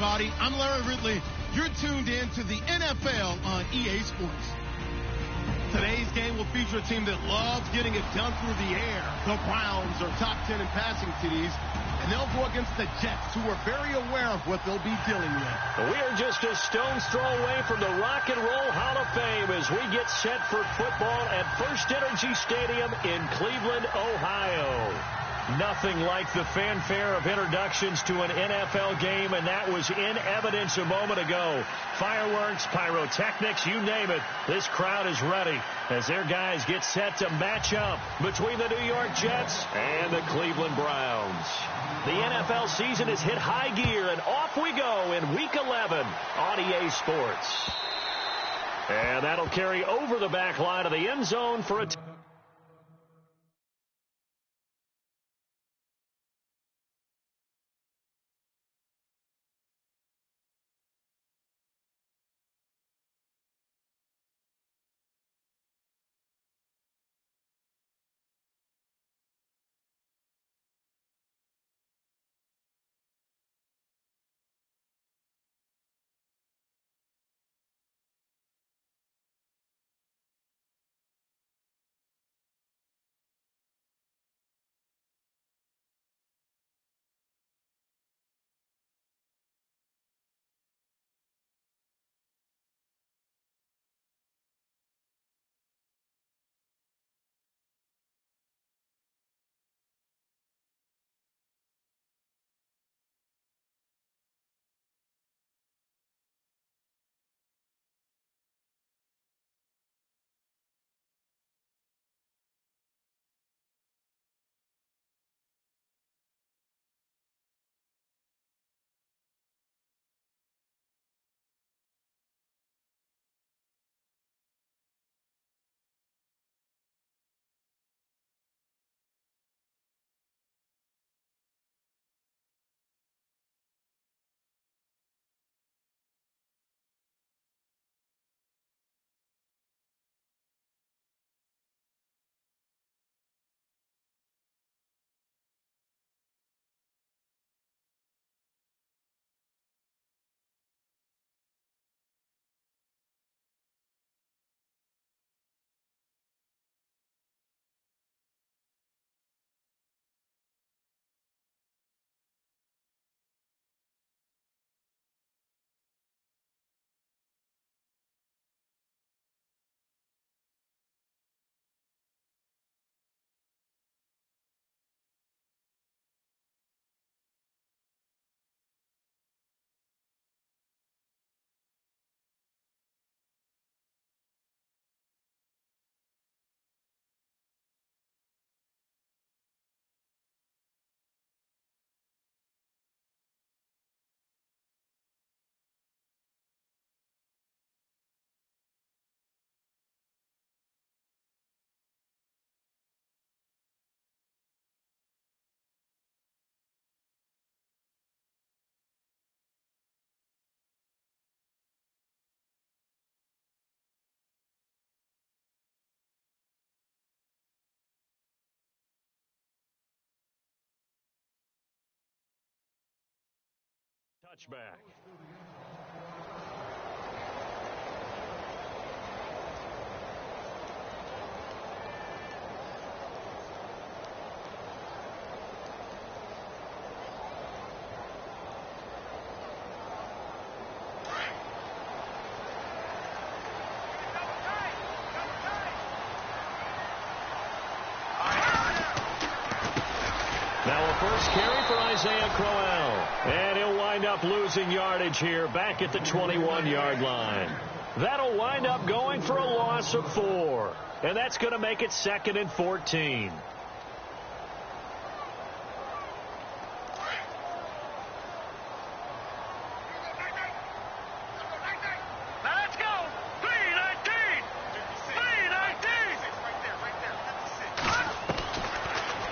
everybody. I'm Larry Ridley. You're tuned in to the NFL on EA Sports. Today's game will feature a team that loves getting it done through the air. The Browns are top 10 in passing TDs, and they'll go against the Jets, who are very aware of what they'll be dealing with. We are just a stone's throw away from the Rock and Roll Hall of Fame as we get set for football at First Energy Stadium in Cleveland, Ohio. Nothing like the fanfare of introductions to an NFL game, and that was in evidence a moment ago. Fireworks, pyrotechnics, you name it. This crowd is ready as their guys get set to match up between the New York Jets and the Cleveland Browns. The NFL season has hit high gear, and off we go in Week 11 on EA Sports. And that'll carry over the back line of the end zone for a touchback. Now a first carry for Isaiah Crowell. And he'll wind up losing yardage here back at the 21-yard line. That'll wind up going for a loss of 4. And that's going to make it 2nd and 14.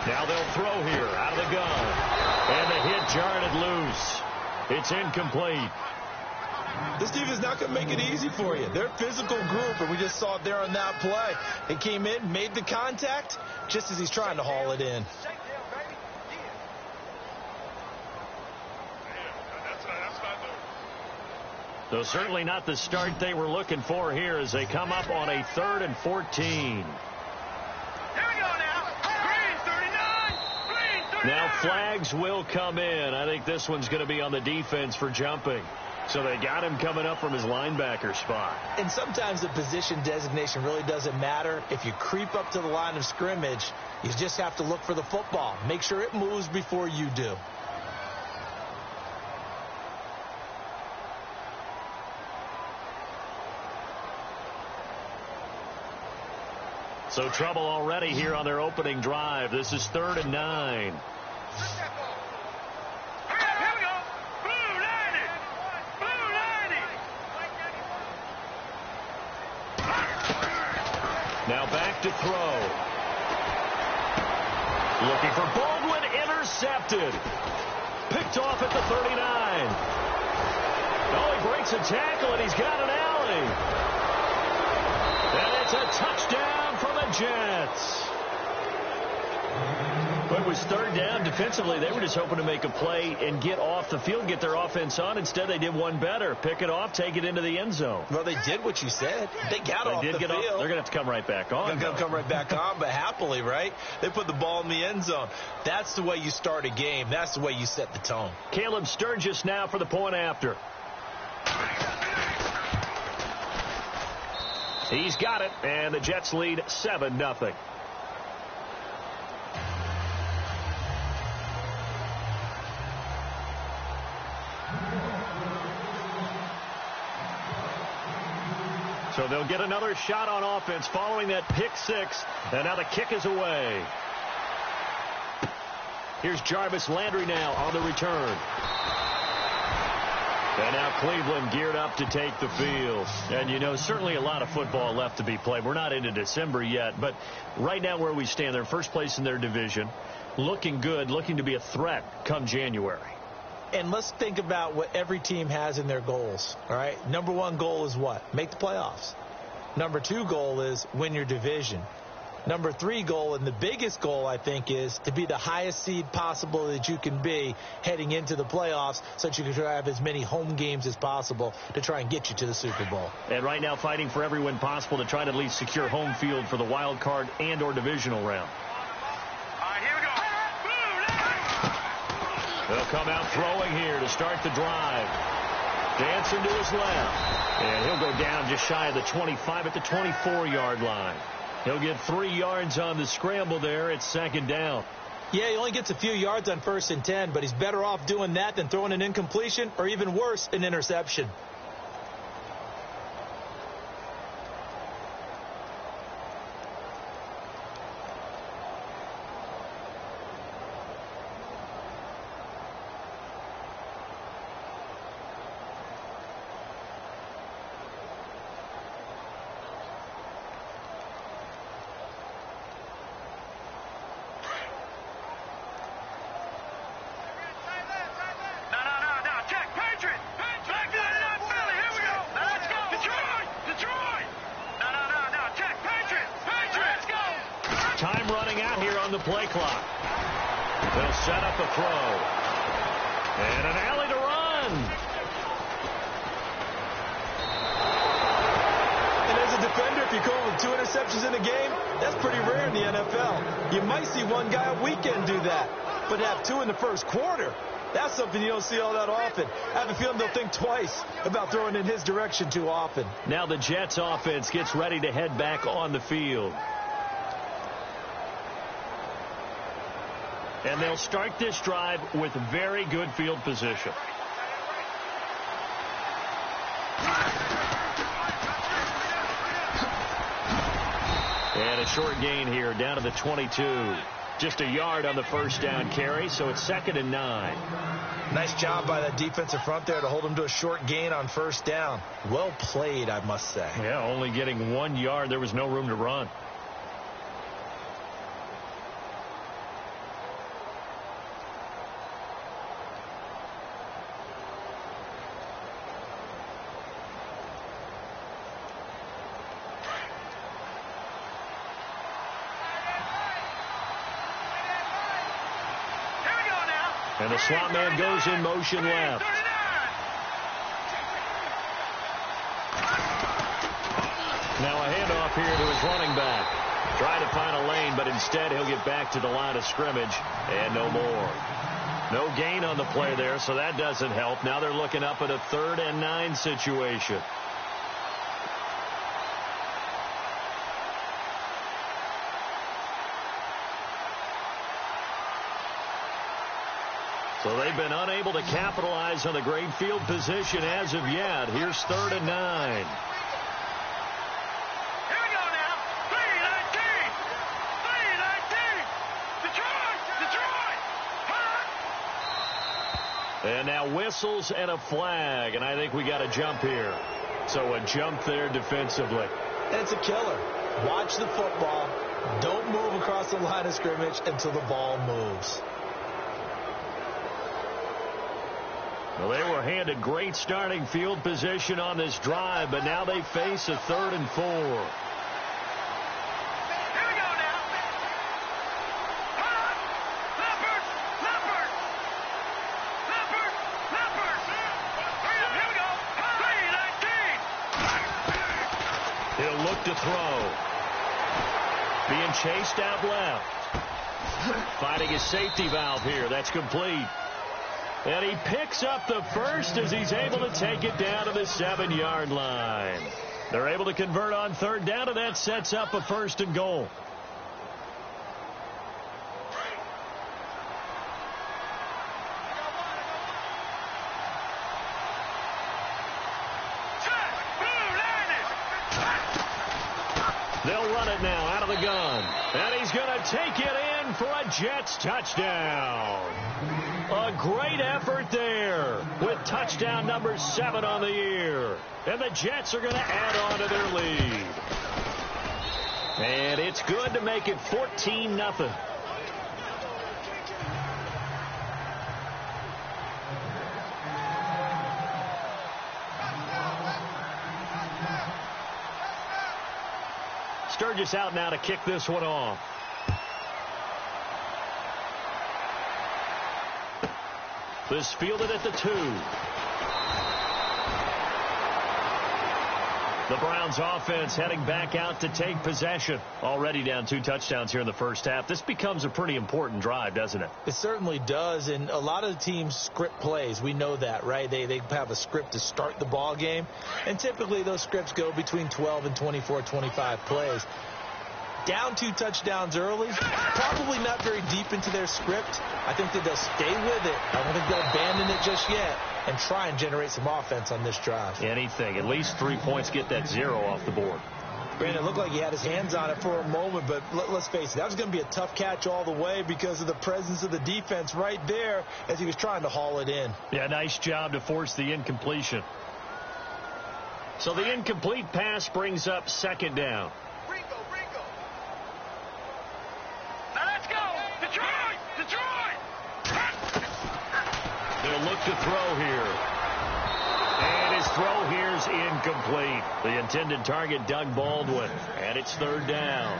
Now they'll throw here out of the gun. And the hit jarred loose. It's incomplete. This defense is not going to make it easy for you. They're a physical group, and we just saw it there on that play. They came in, made the contact, just as he's trying to haul it in. That's not So certainly not the start they were looking for here as they come up on a 3rd and 14. Now flags will come in. I think this one's going to be on the defense for jumping. So they got him coming up from his linebacker spot. And sometimes the position designation really doesn't matter. If you creep up to the line of scrimmage, you just have to look for the football. Make sure it moves before you do. So trouble already here on their opening drive. This is 3rd and 9. Now back to throw. Looking for Baldwin, intercepted. Picked off at the 39. Oh, he breaks a tackle, and he's got an alley. And it's a touchdown for the Jets. But it was 3rd down. Defensively, they were just hoping to make a play and get off the field, get their offense on. Instead, they did one better. Pick it off, take it into the end zone. Well, they did what you said. They got off the field. They're going to have to come right back on. They're going to come right back on, but happily, right? They put the ball in the end zone. That's the way you start a game. That's the way you set the tone. Caleb Sturgis now for the point after. He's got it, and the Jets lead 7-0. So they'll get another shot on offense following that pick six, and now the kick is away. Here's Jarvis Landry now on the return. And now Cleveland geared up to take the field. And, you know, certainly a lot of football left to be played. We're not into December yet, but right now where we stand, they're in first place in their division, looking good, looking to be a threat come January. And let's think about what every team has in their goals, all right? Number 1 goal is what? Make the playoffs. Number 2 goal is win your division. Number 3 goal, and the biggest goal, I think, is to be the highest seed possible that you can be heading into the playoffs so that you can have as many home games as possible to try and get you to the Super Bowl. And right now fighting for every win possible to try to at least secure home field for the wild card and or divisional round. All right, here we go. They'll come out throwing here to start the drive. Dancing to his left. And he'll go down just shy of the 25 at the 24-yard line. He'll get 3 yards on the scramble there. It's 2nd down. Yeah, he only gets a few yards on 1st and 10, but he's better off doing that than throwing an incompletion or even worse, an interception. Time running out here on the play clock. They'll set up a throw. And an alley to run. And as a defender, if you go with 2 interceptions in a game, that's pretty rare in the NFL. You might see one guy a weekend do that, but have 2 in the first quarter, that's something you don't see all that often. I have a feeling they'll think twice about throwing in his direction too often. Now the Jets offense gets ready to head back on the field. And they'll start this drive with very good field position. And a short gain here down to the 22. Just a yard on the first down carry, so it's 2nd and 9. Nice job by that defensive front there to hold him to a short gain on first down. Well played, I must say. Yeah, only getting 1 yard. There was no room to run. And the slot man goes in motion left. handoff here to his running back. Trying to find a lane, but instead he'll get back to the line of scrimmage and no more. No gain on the play there, so that doesn't help. Now they're looking up at a 3rd and 9 situation. So they've been unable to capitalize on the great field position as of yet. Here's 3rd and 9. And now whistles and a flag, and I think we got a jump here. So a jump there defensively. It's a killer. Watch the football. Don't move across the line of scrimmage until the ball moves. Well, they were handed great starting field position on this drive, but now they face a 3rd and 4. To throw. Being chased out left. Finding his safety valve here. That's complete. And he picks up the first as he's able to take it down to the 7-yard line. They're able to convert on 3rd down, and that sets up a 1st and goal. They'll run it now out of the gun. And he's going to take it in for a Jets touchdown. A great effort there with touchdown number 7 on the year. And the Jets are going to add on to their lead. And it's good to make it 14-0. Sturgis out now to kick this one off. This fielded at the 2. The Browns offense heading back out to take possession. Already down 2 touchdowns here in the first half. This becomes a pretty important drive, doesn't it? It certainly does, and a lot of the teams script plays. We know that, right? They have a script to start the ball game, and typically those scripts go between 12 and 24, 25 plays. Down 2 touchdowns early, probably not very deep into their script. I think that they'll stay with it. I don't think they'll abandon it just yet and try and generate some offense on this drive. Anything. At least 3 points, get that 0 off the board. Brandon, it looked like he had his hands on it for a moment, but let's face it, that was going to be a tough catch all the way because of the presence of the defense right there as he was trying to haul it in. Yeah, nice job to force the incompletion. So the incomplete pass brings up 2nd down. They'll look to throw here. And his throw here's incomplete. The intended target, Doug Baldwin. And it's 3rd down.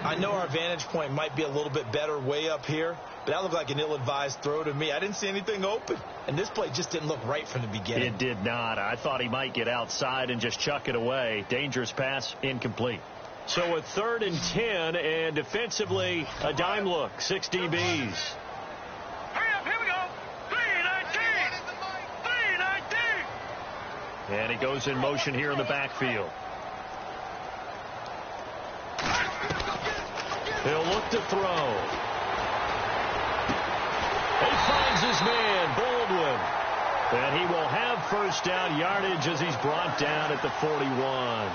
I know our vantage point might be a little bit better way up here, but that looked like an ill-advised throw to me. I didn't see anything open. And this play just didn't look right from the beginning. It did not. I thought he might get outside and just chuck it away. Dangerous pass, incomplete. So a 3rd and 10, and defensively, a dime look. 6 DBs. And he goes in motion here in the backfield. He'll look to throw. He finds his man, Baldwin. And he will have 1st down yardage as he's brought down at the 41.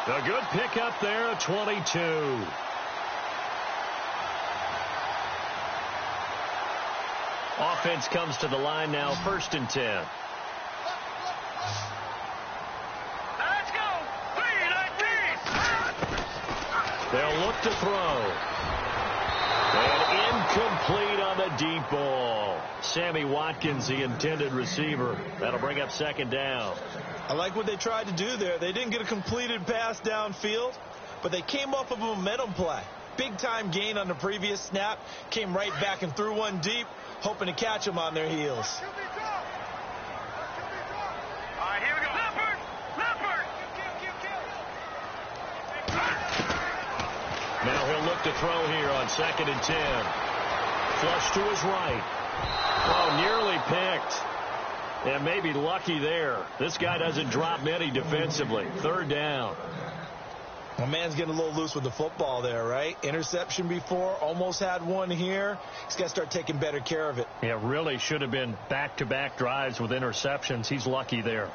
A good pickup there at 22. Offense comes to the line now, 1st and 10. They'll look to throw. And incomplete on the deep ball. Sammy Watkins, the intended receiver. That'll bring up 2nd down. I like what they tried to do there. They didn't get a completed pass downfield, but they came off of a momentum play. Big-time gain on the previous snap. Came right back and threw one deep, hoping to catch them on their heels. Now he'll look to throw here on 2nd and 10. Flush to his right. Oh, nearly picked. And maybe lucky there. This guy doesn't drop many defensively. 3rd down. My man's getting a little loose with the football there, right? Interception before, almost had one here. He's got to start taking better care of it. Yeah, really should have been back-to-back drives with interceptions. He's lucky there.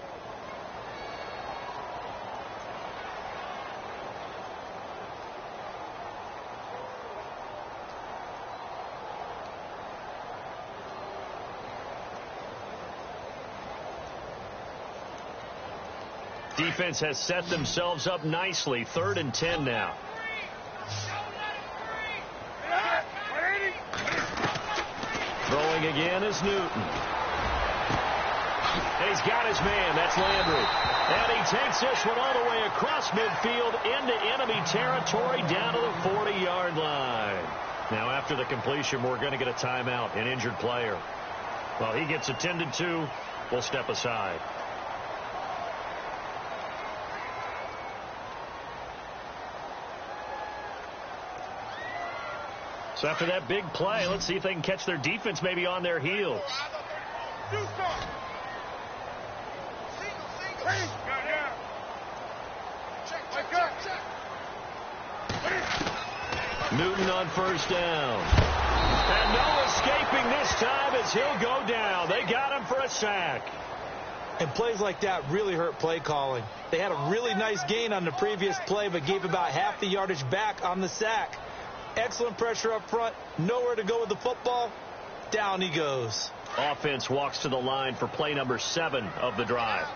Defense has set themselves up nicely. 3rd and 10 now. Throwing again is Newton. And he's got his man. That's Landry. And he takes this one all the way across midfield into enemy territory down to the 40-yard line. Now after the completion, we're going to get a timeout, an injured player. Well, he gets attended to. We'll step aside. So after that big play, let's see if they can catch their defense maybe on their heels. Newton on 1st down. And no escaping this time as he'll go down. They got him for a sack. And plays like that really hurt play calling. They had a really nice gain on the previous play, but gave about half the yardage back on the sack. Excellent pressure up front. Nowhere to go with the football. Down he goes. Offense walks to the line for play number 7 of the drive.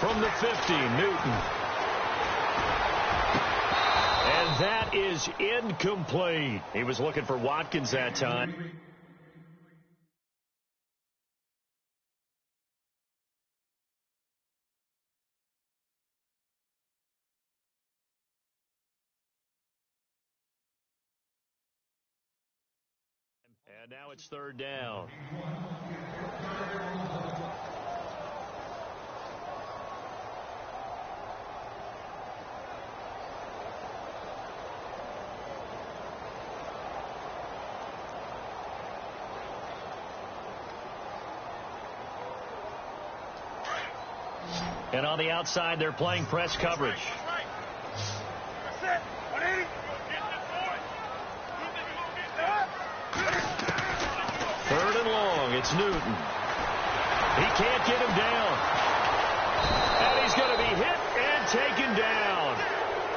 From the 50, Newton. And that is incomplete. He was looking for Watkins that time. And now it's 3rd down. And on the outside, they're playing press coverage. 3rd and long. It's Newton. He can't get him down. And he's going to be hit and taken down.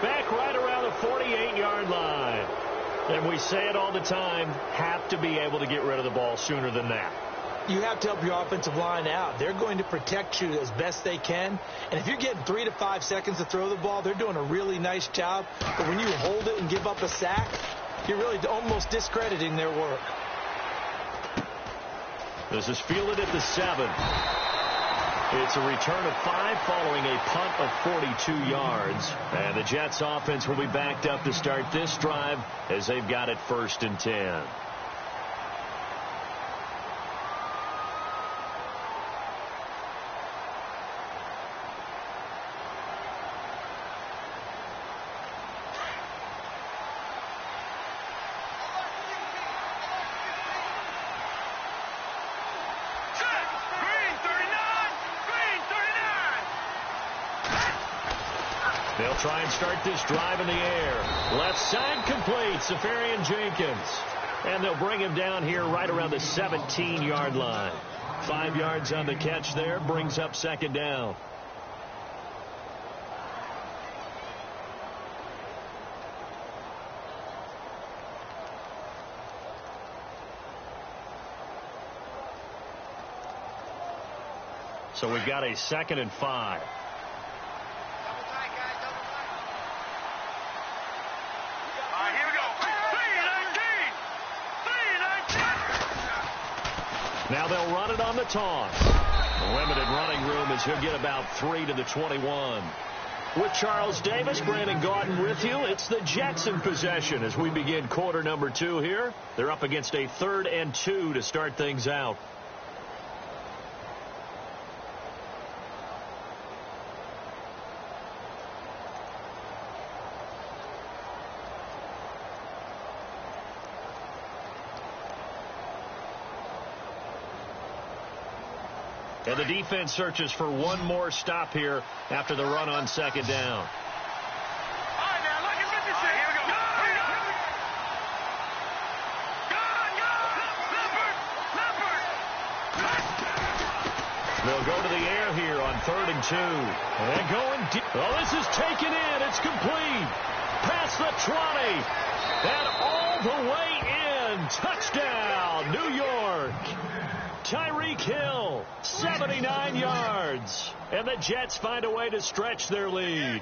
Back right around the 48-yard line. And we say it all the time, have to be able to get rid of the ball sooner than that. You have to help your offensive line out. They're going to protect you as best they can. And if you're getting 3 to 5 seconds to throw the ball, they're doing a really nice job. But when you hold it and give up a sack, you're really almost discrediting their work. This is fielded at the 7. It's a return of 5 following a punt of 42 yards. And the Jets offense will be backed up to start this drive as they've got it 1st and 10. They'll try and start this drive in the air. Left side complete, Safarian Jenkins. And they'll bring him down here right around the 17-yard line. 5 yards on the catch there, brings up 2nd down. So we've got a 2nd and 5. Now they'll run it on the taunt. Limited running room as he'll get about 3 to the 21. With Charles Davis, Brandon Gaudin with you. It's the Jets in possession as we begin quarter number 2 here. They're up against a 3rd and 2 to start things out. And the defense searches for one more stop here after the run on second down. They'll go to the air here on 3rd and 2. And going deep. Oh, this is taken in. It's complete. Past the 20. And all the way in. Touchdown, New York. Tyreek Hill, 79 yards. And the Jets find a way to stretch their lead.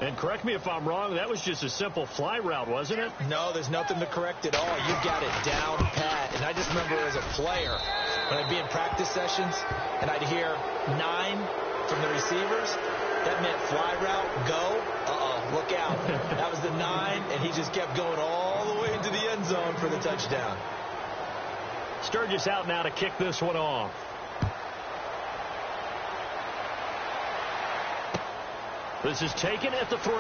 And correct me if I'm wrong, that was just a simple fly route, wasn't it? No, there's nothing to correct at all. You got it down pat. And I just remember as a player, when I'd be in practice sessions, and I'd hear 9 from the receivers, that meant fly route, go, look out. That was the 9, and he just kept going all the way into the end zone for the touchdown. Sturgis out now to kick this one off. This is taken at the 3.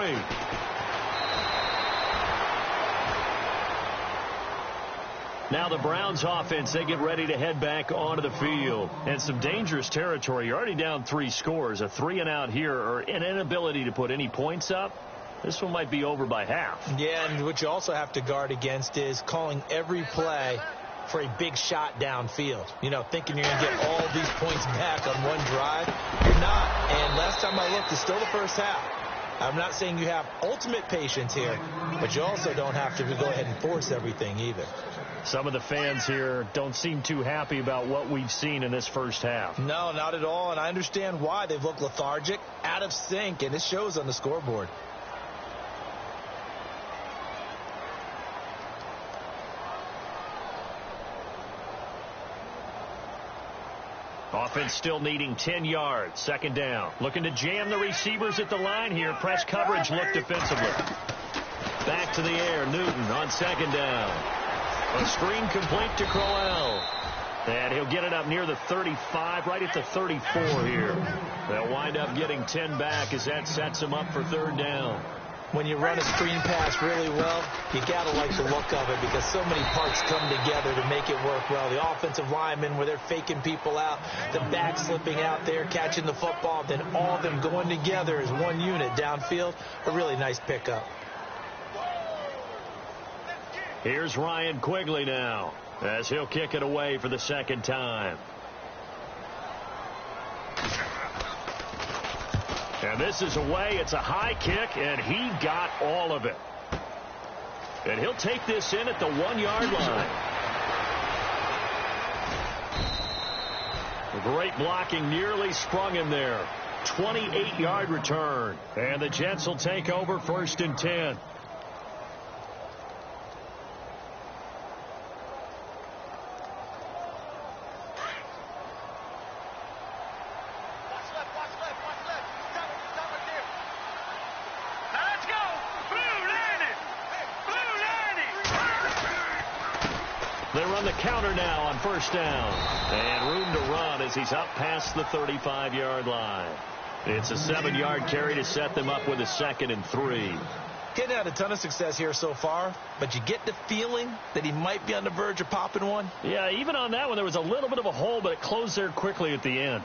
Now the Browns offense, they get ready to head back onto the field. And some dangerous territory. You're already down 3 scores. A 3-and-out here, or an inability to put any points up. This one might be over by half. Yeah, and what you also have to guard against is calling every play for a big shot downfield. You know, thinking you're going to get all these points back on one drive. You're not. And last time I looked, it's still the first half. I'm not saying you have ultimate patience here, but you also don't have to go ahead and force everything either. Some of the fans here don't seem too happy about what we've seen in this first half. No, not at all, and I understand why. They've looked lethargic, out of sync, and it shows on the scoreboard. Offense still needing 10 yards. 2nd down. Looking to jam the receivers at the line here. Press coverage look defensively. Back to the air. Newton on 2nd down. A screen complete to Crowell. And he'll get it up near the 35, right at the 34 here. They'll wind up getting 10 back as that sets them up for 3rd down. When you run a screen pass really well, you got to like the look of it because so many parts come together to make it work well. The offensive linemen where they're faking people out, the back slipping out there, catching the football, then all of them going together as one unit downfield. A really nice pickup. Here's Ryan Quigley now as he'll kick it away for the 2nd time. And this is away. It's a high kick, and he got all of it. And he'll take this in at the 1-yard line. Great blocking, nearly sprung him there. 28-yard return. And the Jets will take over 1st and 10. They run the counter now on 1st down. And room to run as he's up past the 35-yard line. It's a 7-yard carry to set them up with a 2nd and 3. Getting had a ton of success here so far, but you get the feeling that he might be on the verge of popping one. Yeah, even on that one, there was a little bit of a hole, but it closed there quickly at the end.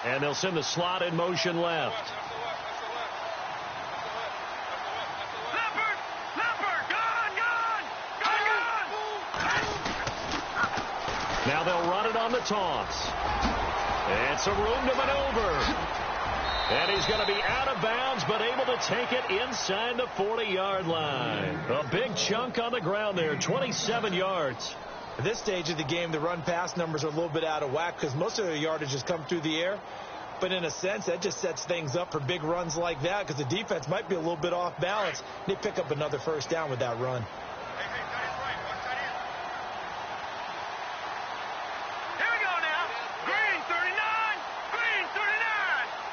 And they'll send the slot in motion left. Now they'll run it on the toss. And some room to maneuver. And he's going to be out of bounds, but able to take it inside the 40-yard line. A big chunk on the ground there, 27 yards. At this stage of the game, the run-pass numbers are a little bit out of whack because most of their yardage has come through the air. But in a sense, that just sets things up for big runs like that because the defense might be a little bit off balance. They pick up another 1st down with that run. Here we go now. Green 39. Green 39.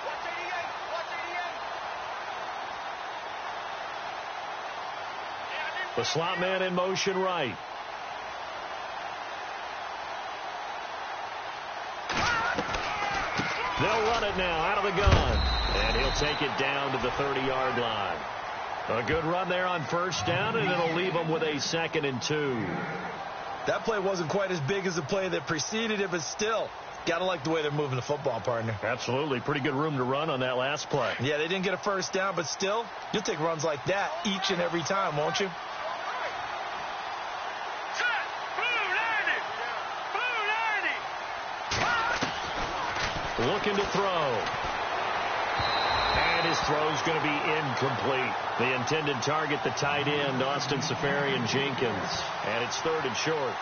Watch 88. Watch 88. The slot man in motion right. They'll run it now out of the gun. And he'll take it down to the 30-yard line. A good run there on first down, and it'll leave them with a 2nd and 2. That play wasn't quite as big as the play that preceded it, but still, got to like the way they're moving the football, partner. Absolutely. Pretty good room to run on that last play. Yeah, they didn't get a first down, but still, you'll take runs like that each and every time, won't you? Looking to throw. And his throw's going to be incomplete. The intended target, the tight end, Austin Safarian-Jenkins. And it's 3rd and short.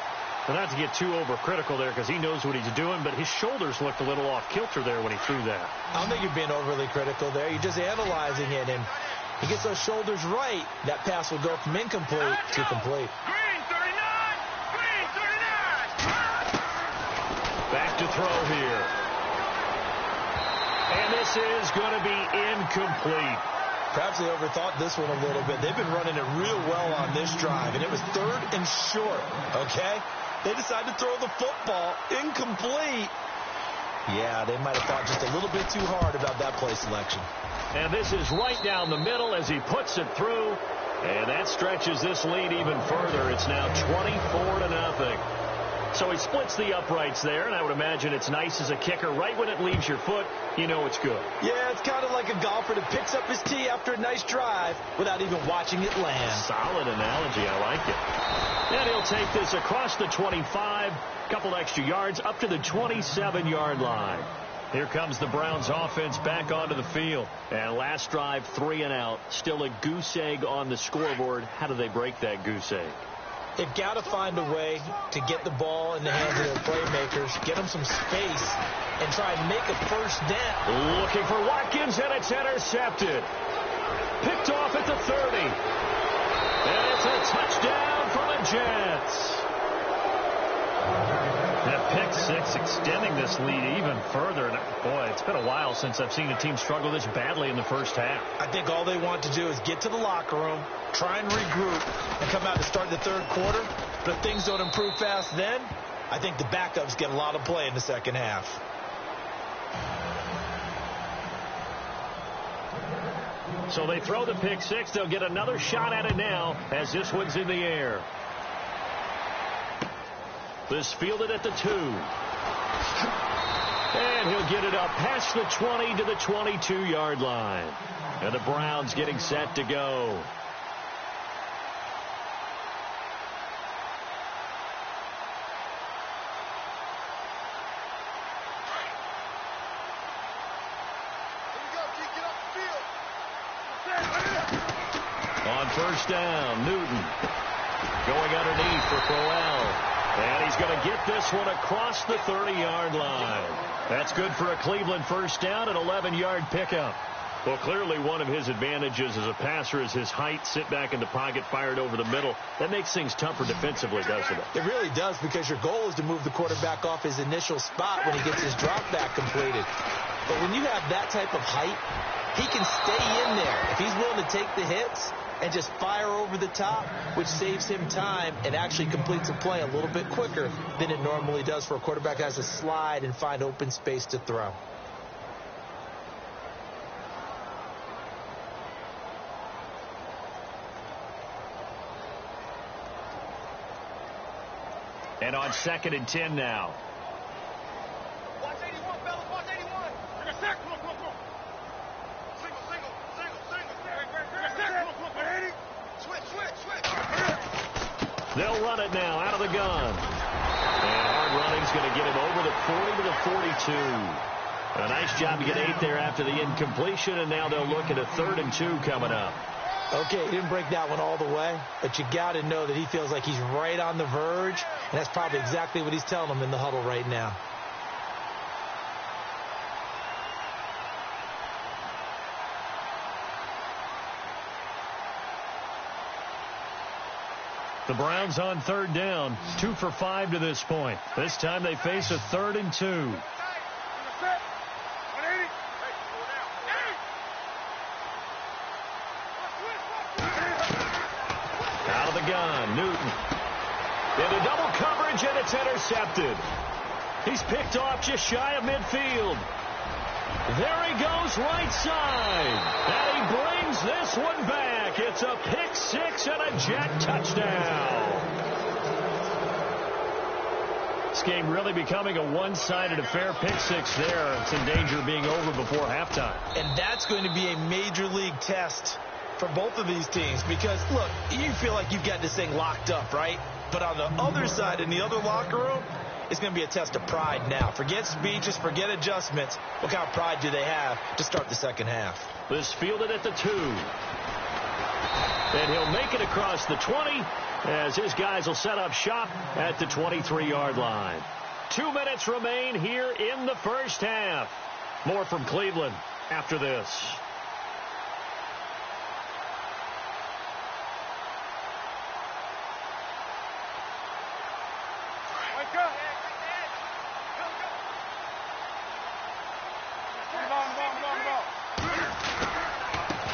Well, not to get too overcritical there because he knows what he's doing, but his shoulders looked a little off kilter there when he threw that. I don't think you're being overly critical there. You're just analyzing it, and he gets those shoulders right. That pass will go from incomplete to complete. Green 39! Green 39! Back to throw here. And this is going to be incomplete. Perhaps they overthought this one a little bit. They've been running it real well on this drive, and it was 3rd and short, okay? They decided to throw the football incomplete. Yeah, they might have thought just a little bit too hard about that play selection. And this is right down the middle as he puts it through, and that stretches this lead even further. It's now 24-0. So he splits the uprights there, and I would imagine it's nice as a kicker. Right when it leaves your foot, you know it's good. Yeah, it's kind of like a golfer that picks up his tee after a nice drive without even watching it land. Solid analogy. I like it. And he'll take this across the 25, couple extra yards, up to the 27-yard line. Here comes the Browns offense back onto the field. And last drive, 3 and out. Still a goose egg on the scoreboard. How do they break that goose egg? They've got to find a way to get the ball in the hands of their playmakers, get them some space, and try and make a first down. Looking for Watkins, and it's intercepted. Picked off at the 30. And it's a touchdown for the Jets. That pick six extending this lead even further. And boy, it's been a while since I've seen a team struggle this badly in the first half. I think all they want to do is get to the locker room, try and regroup, and come out to start the third quarter. But if things don't improve fast then, I think the backups get a lot of play in the second half. So they throw the pick six. They'll get another shot at it now as this one's in the air. This fielded at the 2. And he'll get it up past the 20 to the 22-yard line. And the Browns getting set to go. On first down, Newton going underneath for D4L. And he's going to get this one across the 30-yard line. That's good for a Cleveland first down, an 11-yard pickup. Well, clearly one of his advantages as a passer is his height. Sit back in the pocket, fired over the middle. That makes things tougher defensively, doesn't it? It really does, because your goal is to move the quarterback off his initial spot when he gets his drop back completed. But when you have that type of height, he can stay in there. If he's willing to take the hits and just fire over the top, which saves him time and actually completes a play a little bit quicker than it normally does for a quarterback that has to slide and find open space to throw. And on 2nd and 10 now. Watch 81, fellas. Watch 81. Take a sack. Come on, come on, come on. Single. Switch. They'll run it now out of the gun. And hard running's going to get him over the 40 to the 42. A nice job to get 8 there after the incompletion, and now they'll look at a 3rd and 2 coming up. Okay, he didn't break that one all the way, but you got to know that he feels like he's right on the verge, and that's probably exactly what he's telling them in the huddle right now. The Browns on 3rd down, 2 for 5 to this point. This time they face a 3rd and 2. Out of the gun, Newton. Into double coverage, and it's intercepted. He's picked off just shy of midfield. There he goes right side. And he brings this one back. It's a pick six and a Jet touchdown. This game really becoming a one-sided affair. Pick six there. It's in danger of being over before halftime. And that's going to be a major league test for both of these teams because, look, you feel like you've got this thing locked up, right? But on the other side, in the other locker room, it's going to be a test of pride now. Forget speeches, forget adjustments. What kind of pride do they have to start the second half? This fielded at the 2. And he'll make it across the 20 as his guys will set up shop at the 23-yard line. 2 minutes remain here in the first half. More from Cleveland after this.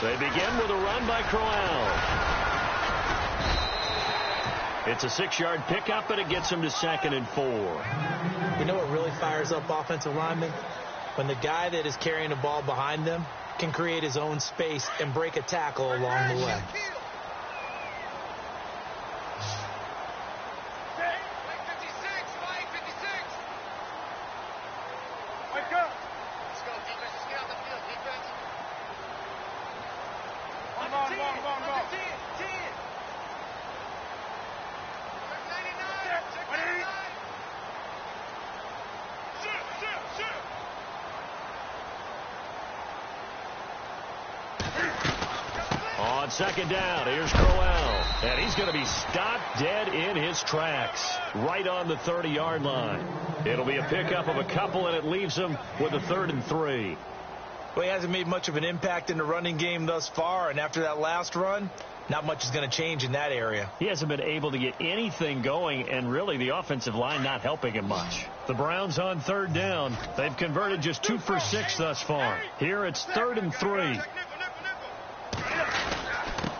They begin with a run by Crowell. It's a 6-yard pickup, and it gets him to 2nd and 4. You know what really fires up offensive linemen? When the guy that is carrying the ball behind them can create his own space and break a tackle along the way. On 2nd down, here's Crowell. And he's going to be stopped dead in his tracks. Right on the 30-yard line. It'll be a pickup of a couple, and it leaves him with a 3rd and 3. Well, he hasn't made much of an impact in the running game thus far, and after that last run, not much is going to change in that area. He hasn't been able to get anything going, and really the offensive line not helping him much. The Browns on 3rd down. They've converted just 2 for 6 thus far. Here it's 3rd and 3.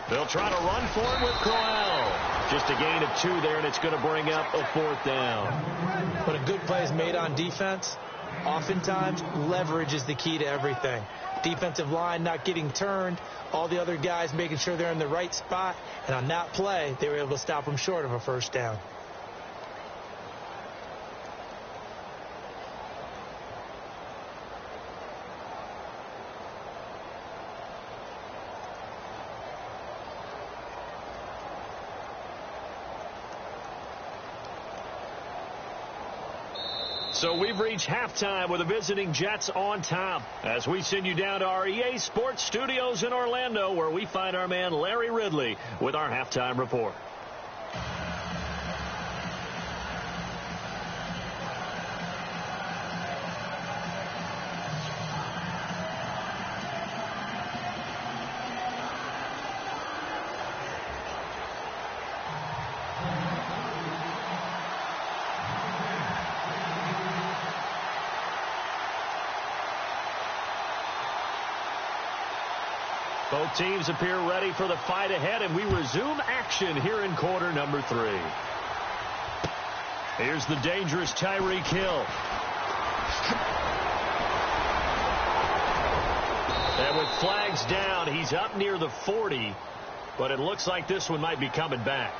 They'll try to run for it with Crowell. Just a gain of 2 there, and it's going to bring up a 4th down. When a good play is made on defense, oftentimes leverage is the key to everything. Defensive line not getting turned, all the other guys making sure they're in the right spot, and on that play, they were able to stop them short of a 1st down. So we've reached halftime with the visiting Jets on top as we send you down to our EA Sports Studios in Orlando, where we find our man Larry Ridley with our halftime report. Both teams appear ready for the fight ahead, and we resume action here in quarter number 3. Here's the dangerous Tyreek Hill. And with flags down, he's up near the 40, but it looks like this one might be coming back.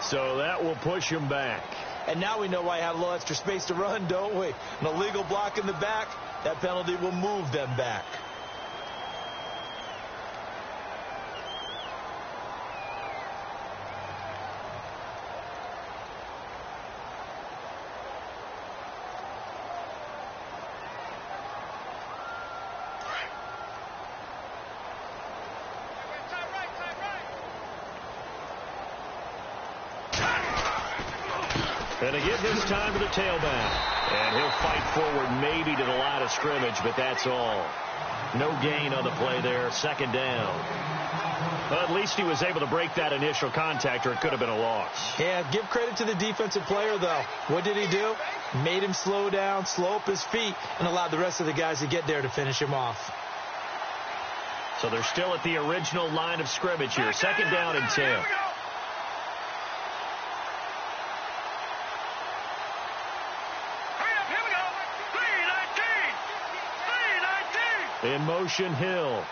So that will push him back. And now we know why I have a little extra space to run, don't we? An illegal block in the back, that penalty will move them back. And again this time to the tailback. And he'll fight forward maybe to the line of scrimmage, but that's all. No gain on the play there. 2nd down. But at least he was able to break that initial contact, or it could have been a loss. Yeah, give credit to the defensive player, though. What did he do? Made him slow down, slow up his feet, and allowed the rest of the guys to get there to finish him off. So they're still at the original line of scrimmage here. 2nd down and 10. In motion, Hill.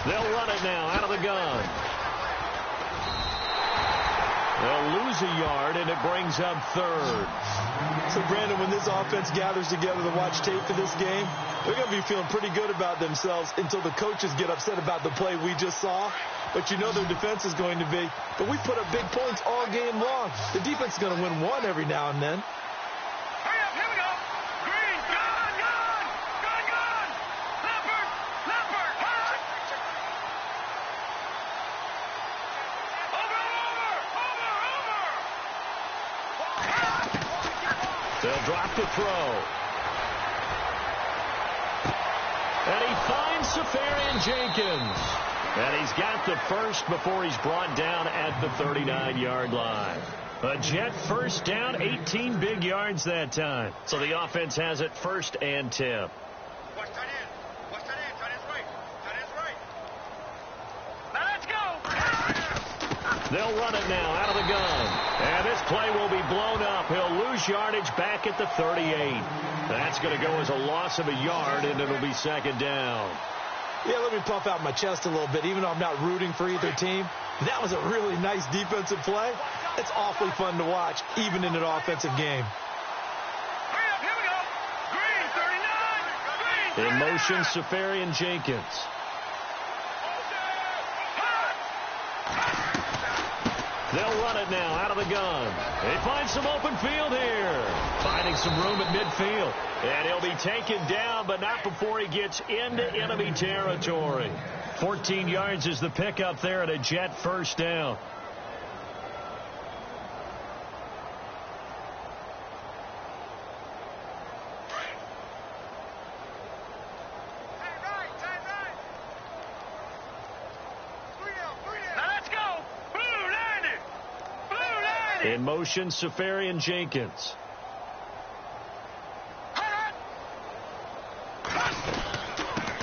They'll run it now out of the gun. They'll lose a yard, and it brings up third. So, Brandon, when this offense gathers together to watch tape for this game, they're going to be feeling pretty good about themselves until the coaches get upset about the play we just saw. But you know their defense is going to be. But we put up big points all game long. The defense is going to win one every now and then. Hurry up, here we go. Green, gun, gun, gun, gun. Leopard, leopard, hot. Over. They'll drop the throw. And he finds Safarian Jenkins. And he's got the first before he's brought down at the 39-yard line. A Jet first down, 18 big yards that time. So the offense has it first and 10. Watch tight end. Watch tight end. Tight end's right. Tight end's right. Now let's go. They'll run it now out of the gun. And this play will be blown up. He'll lose yardage back at the 38. That's going to go as a loss of a yard, and it'll be second down. Yeah, let me puff out my chest a little bit, even though I'm not rooting for either team. That was a really nice defensive play. It's awfully fun to watch, even in an offensive game. Hurry up, here we go. Green, 39. Green, In motion, Safarian Jenkins. They'll run it now out of the gun. They find some open field here. Finding some room at midfield. And he'll be taken down, but not before he gets into enemy territory. 14 yards is the pickup there at a Jet first down. In motion, Safarian Jenkins.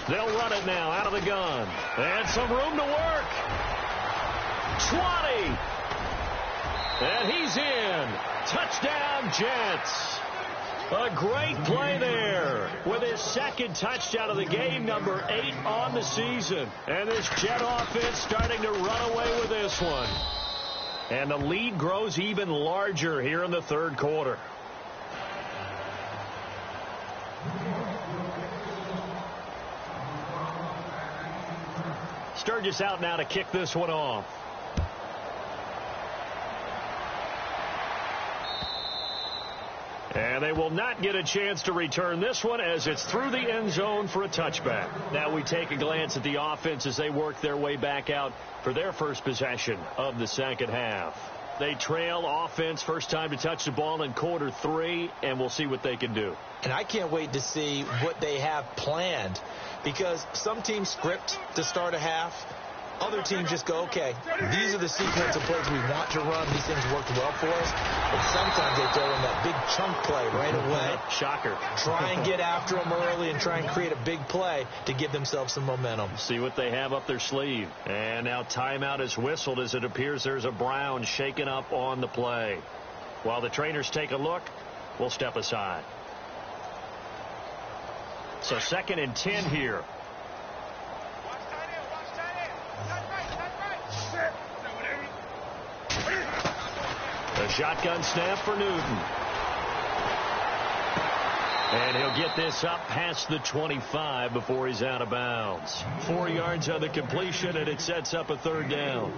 They'll run it now out of the gun. And some room to work. 20. And he's in. Touchdown, Jets. A great play there with his second touchdown of the game, number 8 on the season. And this Jet offense starting to run away with this one. And the lead grows even larger here in the third quarter. Sturgis out now to kick this one off. And they will not get a chance to return this one as it's through the end zone for a touchback. Now we take a glance at the offense as they work their way back out for their first possession of the second half. They trail offense first time to touch the ball in quarter 3, and we'll see what they can do. And I can't wait to see what they have planned, because some teams script to start a half. Other teams just go, okay, these are the sequence of plays we want to run. These things worked well for us. But sometimes they throw in that big chunk play right away. Shocker. Try and get after them early and try and create a big play to give themselves some momentum. See what they have up their sleeve. And now timeout is whistled as it appears there's a Brown shaken up on the play. While the trainers take a look, we'll step aside. So 2nd and 10 here. A shotgun snap for Newton. And he'll get this up past the 25 before he's out of bounds. 4 yards on the completion, and it sets up a third down.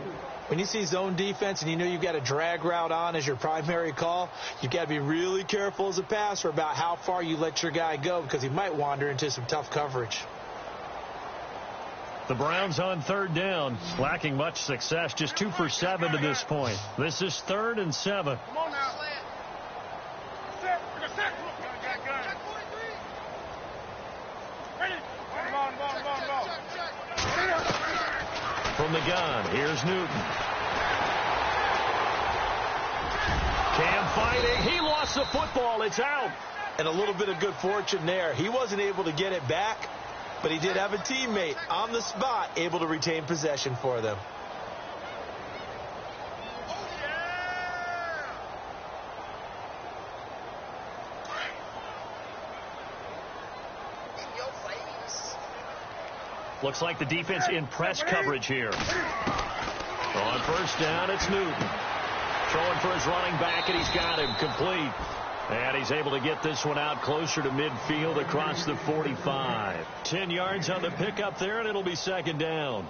When you see zone defense and you know you've got a drag route on as your primary call, you've got to be really careful as a passer about how far you let your guy go, because he might wander into some tough coverage. The Browns on third down, lacking much success, just 2 for 7 to this point. This is 3rd and 7. Come on now. From the gun, here's Newton. Cam fighting. He lost the football. It's out. And a little bit of good fortune there. He wasn't able to get it back, but he did have a teammate on the spot able to retain possession for them. Looks like the defense in press coverage here. On first down, it's Newton. Throwing for his running back, and he's got him complete. And he's able to get this one out closer to midfield across the 45. 10 yards on the pickup there, and it'll be second down.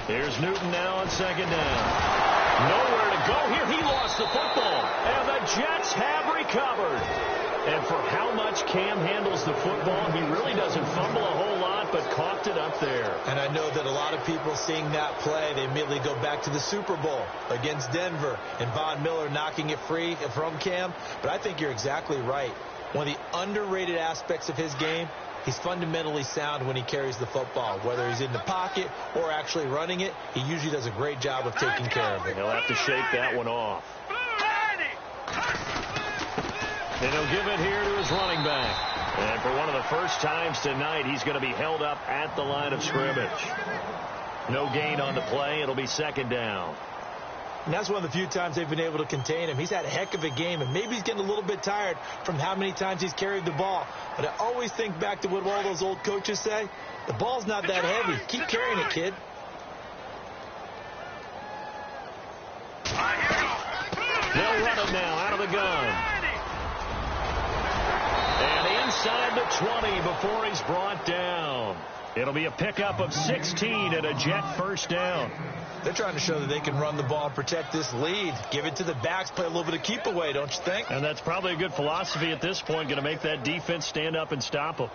Here's Newton now on second down. Nowhere to go here. He lost the football. And the Jets have recovered. And for how much Cam handles the football, he really doesn't fumble a whole lot, but coughed it up there. And I know that a lot of people seeing that play, they immediately go back to the Super Bowl against Denver and Von Miller knocking it free from Cam. But I think you're exactly right. One of the underrated aspects of his game, he's fundamentally sound when he carries the football. Whether he's in the pocket or actually running it, he usually does a great job of taking care of it. He'll have to shake that one off. And he'll give it here to his running back. And for one of the first times tonight, he's going to be held up at the line of scrimmage. No gain on the play. It'll be second down. And that's one of the few times they've been able to contain him. He's had a heck of a game, and maybe he's getting a little bit tired from how many times he's carried the ball. But I always think back to what all those old coaches say. The ball's not that heavy. Keep carrying it, kid. They'll run it now out of the gun. And inside the 20 before he's brought down. It'll be a pickup of 16 and a Jet first down. They're trying to show that they can run the ball and protect this lead. Give it to the backs, play a little bit of keep away, don't you think? And that's probably a good philosophy at this point, going to make that defense stand up and stop them.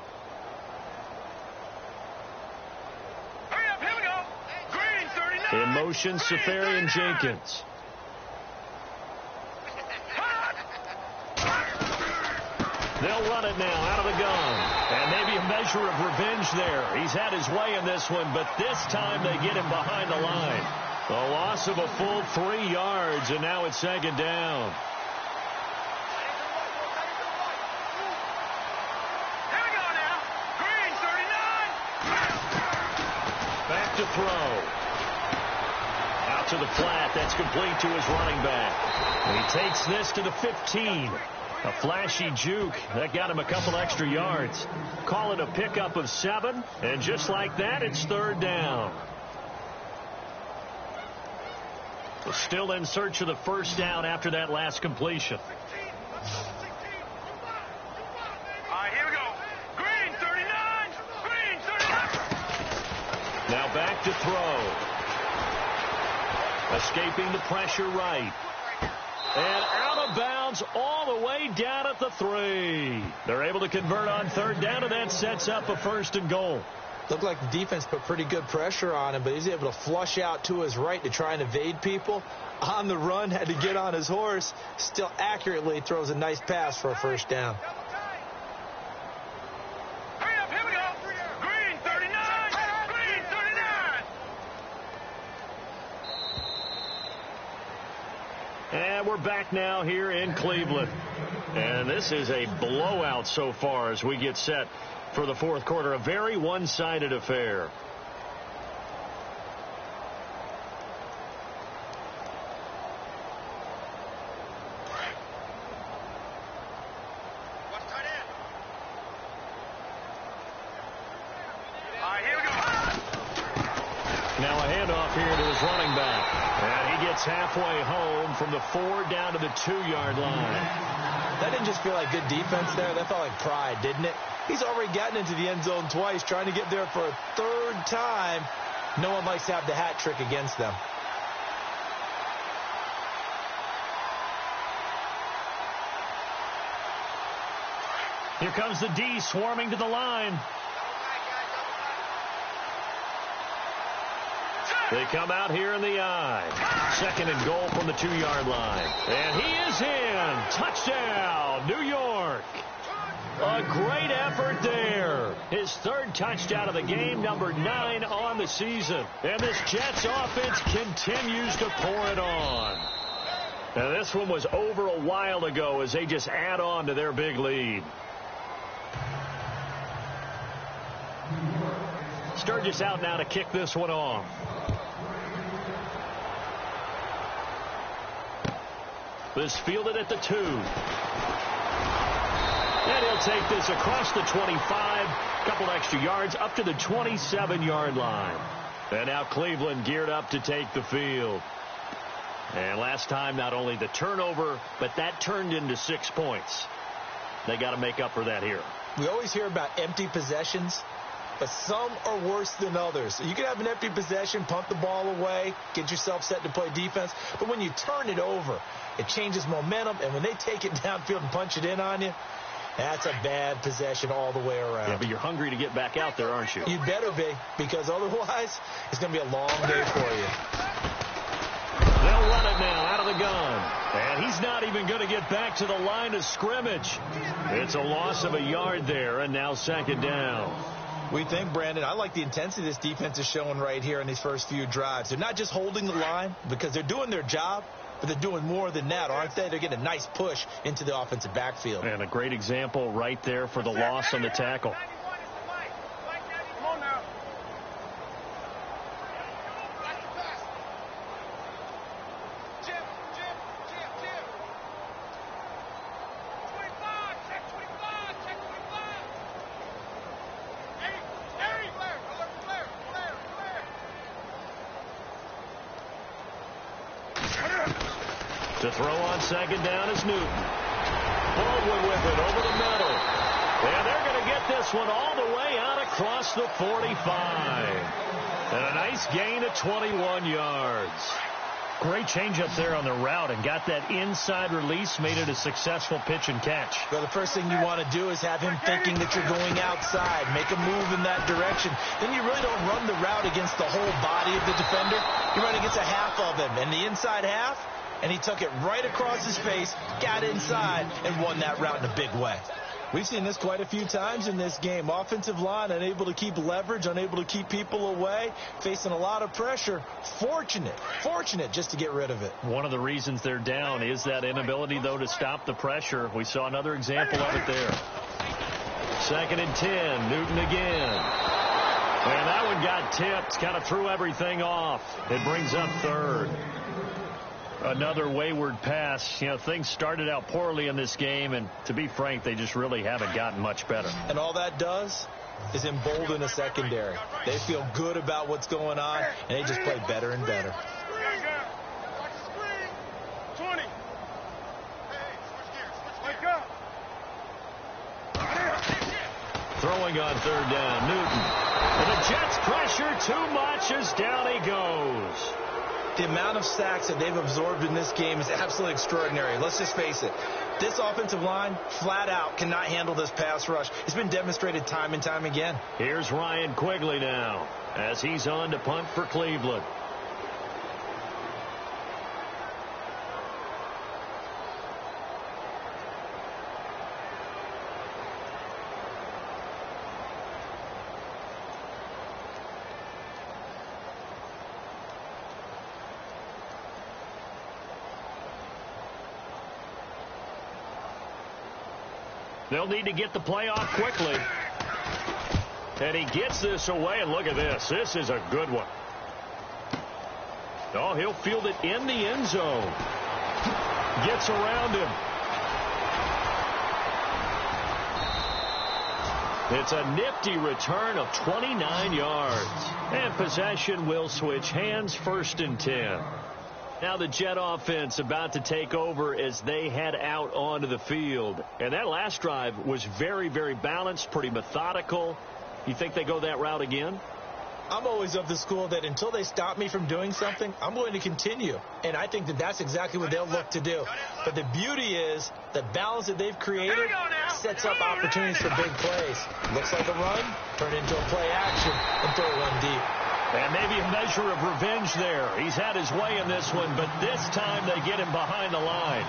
Hurry up, here we go. Green, 39. In motion, Safarian Jenkins. They'll run it now out of the gun. And maybe a measure of revenge there. He's had his way in this one, but this time they get him behind the line. A loss of a full 3 yards, and now it's second down. Here we go now. Green, 39. Back to throw. Out to the flat. That's complete to his running back. And he takes this to the 15. A flashy juke. That got him a couple extra yards. Call it a pickup of 7. And just like that, it's third down. So still in search of the first down after that last completion. All right, here we go. Green, 39. Green, 39. Now back to throw. Escaping the pressure right. And out of bounds all the way down at the 3. They're able to convert on third down, and that sets up a first and goal. Looked like the defense put pretty good pressure on him, but he's able to flush out to his right to try and evade people. On the run, had to get on his horse. Still accurately throws a nice pass for a first down. Hurry up, here we go. Green, 39. Green, 39. And we're back now here in Cleveland. And this is a blowout so far as we get set for the fourth quarter. A very one-sided affair. What's tight end? All right, here we go. Now a handoff here to his running back. And he gets halfway home from the 4 down to the 2-yard line. That didn't just feel like good defense there. That felt like pride, didn't it? He's already gotten into the end zone twice, trying to get there for a third time. No one likes to have the hat trick against them. Here comes the D swarming to the line. They come out here in the I. Second and goal from the 2-yard line. And he is in. Touchdown, New York. A great effort there. His third touchdown of the game, number 9 on the season. And this Jets offense continues to pour it on. And this one was over a while ago as they just add on to their big lead. Sturgis out now to kick this one off. This fielded at the 2. And he'll take this across the 25, a couple extra yards up to the 27-yard line. And now Cleveland geared up to take the field. And last time, not only the turnover, but that turned into 6 points. They got to make up for that here. We always hear about empty possessions, but some are worse than others. So you can have an empty possession, punt the ball away, get yourself set to play defense. But when you turn it over, it changes momentum. And when they take it downfield and punch it in on you, that's a bad possession all the way around. Yeah, but you're hungry to get back out there, aren't you? You better be, because otherwise it's going to be a long day for you. They'll run it now out of the gun. And he's not even going to get back to the line of scrimmage. It's a loss of a yard there, and now second down. We think, Brandon, I like the intensity this defense is showing right here in these first few drives. They're not just holding the line because they're doing their job, but they're doing more than that, aren't they? They're getting a nice push into the offensive backfield. And a great example right there for the loss on the tackle. To throw on second down is Newton. Baldwin with it over the middle. And they're going to get this one all the way out across the 45. And a nice gain of 21 yards. Great change up there on the route and got that inside release, made it a successful pitch and catch. Well, the first thing you want to do is have him thinking that you're going outside, make a move in that direction. Then you really don't run the route against the whole body of the defender. You run against a half of him, and the inside half, and he took it right across his face, got inside, and won that route in a big way. We've seen this quite a few times in this game. Offensive line unable to keep leverage, unable to keep people away, facing a lot of pressure. Fortunate just to get rid of it. One of the reasons they're down is that inability, though, to stop the pressure. We saw another example of it there. 2nd and 10, Newton again. And that one got tipped, kind of threw everything off. It brings up 3rd. Another wayward pass. You know, things started out poorly in this game, and to be frank, they just really haven't gotten much better. And all that does is embolden a secondary. They feel good about what's going on, and they just play better and better. 20. Throwing on 3rd down, Newton. And the Jets pressure too much as down he goes. The amount of sacks that they've absorbed in this game is absolutely extraordinary. Let's just face it. This offensive line, flat out, cannot handle this pass rush. It's been demonstrated time and time again. Here's Ryan Quigley now as he's on to punt for Cleveland. They'll need to get the play off quickly. And he gets this away, and look at this. This is a good one. Oh, he'll field it in the end zone. Gets around him. It's a nifty return of 29 yards. And possession will switch hands, 1st and 10. Now the Jet offense about to take over as they head out onto the field. And that last drive was very, very balanced, pretty methodical. You think they go that route again? I'm always of the school that until they stop me from doing something, I'm going to continue. And I think that that's exactly what they'll look to do. But the beauty is the balance that they've created sets up opportunities for big plays. Looks like a run, turn into a play action, and throw one deep. And maybe a measure of revenge there. He's had his way in this one, but this time they get him behind the line.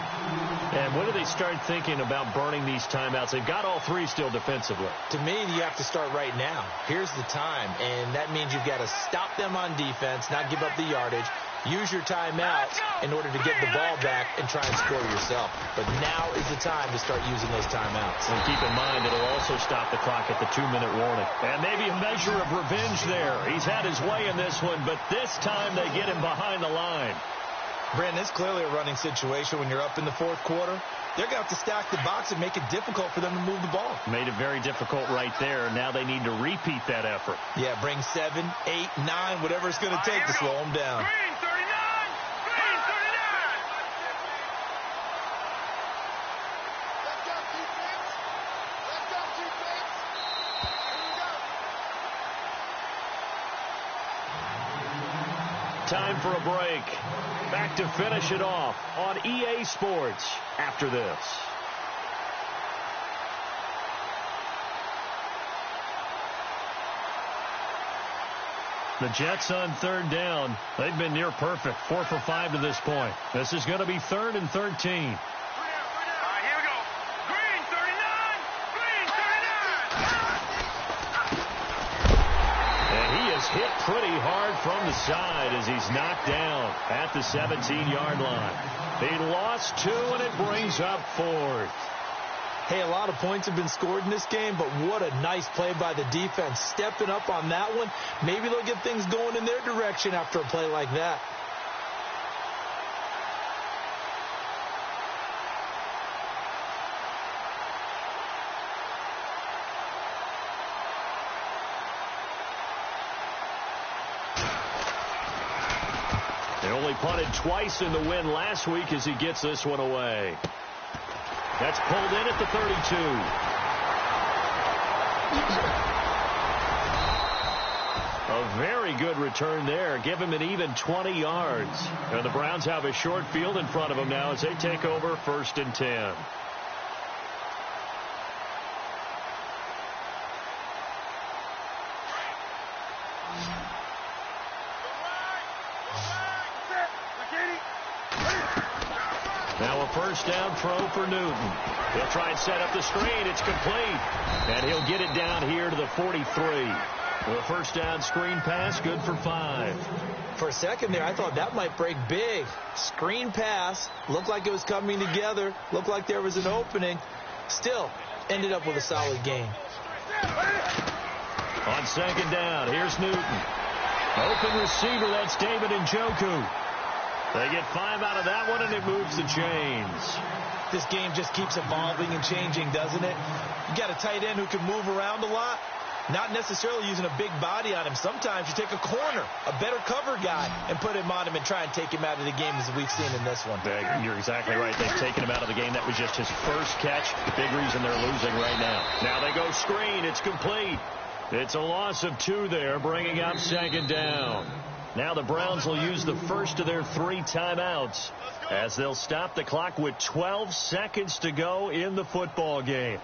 And when do they start thinking about burning these timeouts? They've got all 3 still defensively. To me, you have to start right now. Here's the time, and that means you've got to stop them on defense, not give up the yardage. Use your timeouts in order to get the ball back and try and score yourself. But now is the time to start using those timeouts. And keep in mind, it'll also stop the clock at the 2-minute warning. And maybe a measure of revenge there. He's had his way in this one, but this time they get him behind the line. Brandon, it's clearly a running situation when you're up in the fourth quarter. They're going to have to stack the box and make it difficult for them to move the ball. Made it very difficult right there. Now they need to repeat that effort. Yeah, bring 7, 8, 9, whatever it's going to take to slow them down. Green 39! Green 39! Let's go, defense! Let's go, defense! Here we go. Time for a break. Back to finish it off on EA Sports after this. The Jets on third down. They've been near perfect. 4 for 5 to this point. This is going to be 3rd and 13. Hit pretty hard from the side as he's knocked down at the 17-yard line. He lost 2, and it brings up 4th. Hey, a lot of points have been scored in this game, but what a nice play by the defense. Stepping up on that one, maybe they'll get things going in their direction after a play like that. Punted twice in the win last week as he gets this one away. That's pulled in at the 32. A very good return there. Give him an even 20 yards. And the Browns have a short field in front of them now as they take over 1st and 10. Now a first down throw for Newton. He'll try and set up the screen. It's complete. And he'll get it down here to the 43. The first down screen pass, good for 5. For a second there, I thought that might break big. Screen pass. Looked like it was coming together. Looked like there was an opening. Still, ended up with a solid game. On 2nd down, here's Newton. Open receiver, that's David Njoku. They get 5 out of that one, and it moves the chains. This game just keeps evolving and changing, doesn't it? You got a tight end who can move around a lot, not necessarily using a big body on him. Sometimes you take a corner, a better cover guy, and put him on him and try and take him out of the game as we've seen in this one. You're exactly right. They've taken him out of the game. That was just his first catch. Big reason they're losing right now. Now they go screen. It's complete. It's a loss of 2 there, bringing up 2nd down. Now the Browns will use the first of their 3 timeouts as they'll stop the clock with 12 seconds to go in the football game.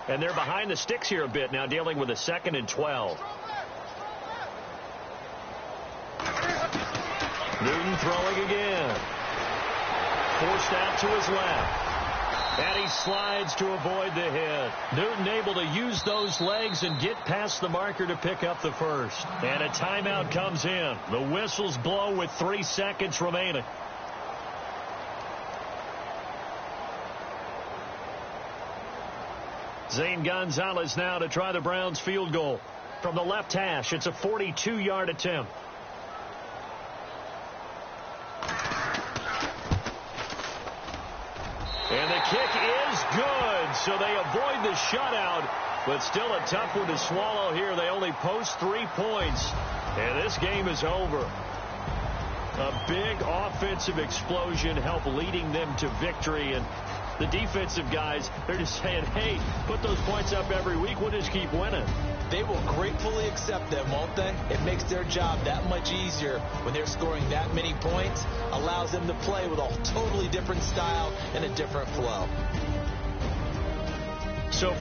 And they're behind the sticks here a bit now, dealing with a 2nd and 12. Newton throwing again. Forced out to his left. And he slides to avoid the hit. Newton able to use those legs and get past the marker to pick up the first. And a timeout comes in. The whistles blow with 3 seconds remaining. Zane Gonzalez now to try the Browns field goal. From the left hash, it's a 42-yard attempt. And the kick is good, so they avoid the shutout, but still a tough one to swallow here. They only post 3 points, and this game is over. A big offensive explosion helped leading them to victory, and the defensive guys, they're just saying, hey, put those points up every week. We'll just keep winning. They will gratefully accept them, won't they? It makes their job that much easier when they're scoring that many points. Allows them to play with a totally different style and a different flow. So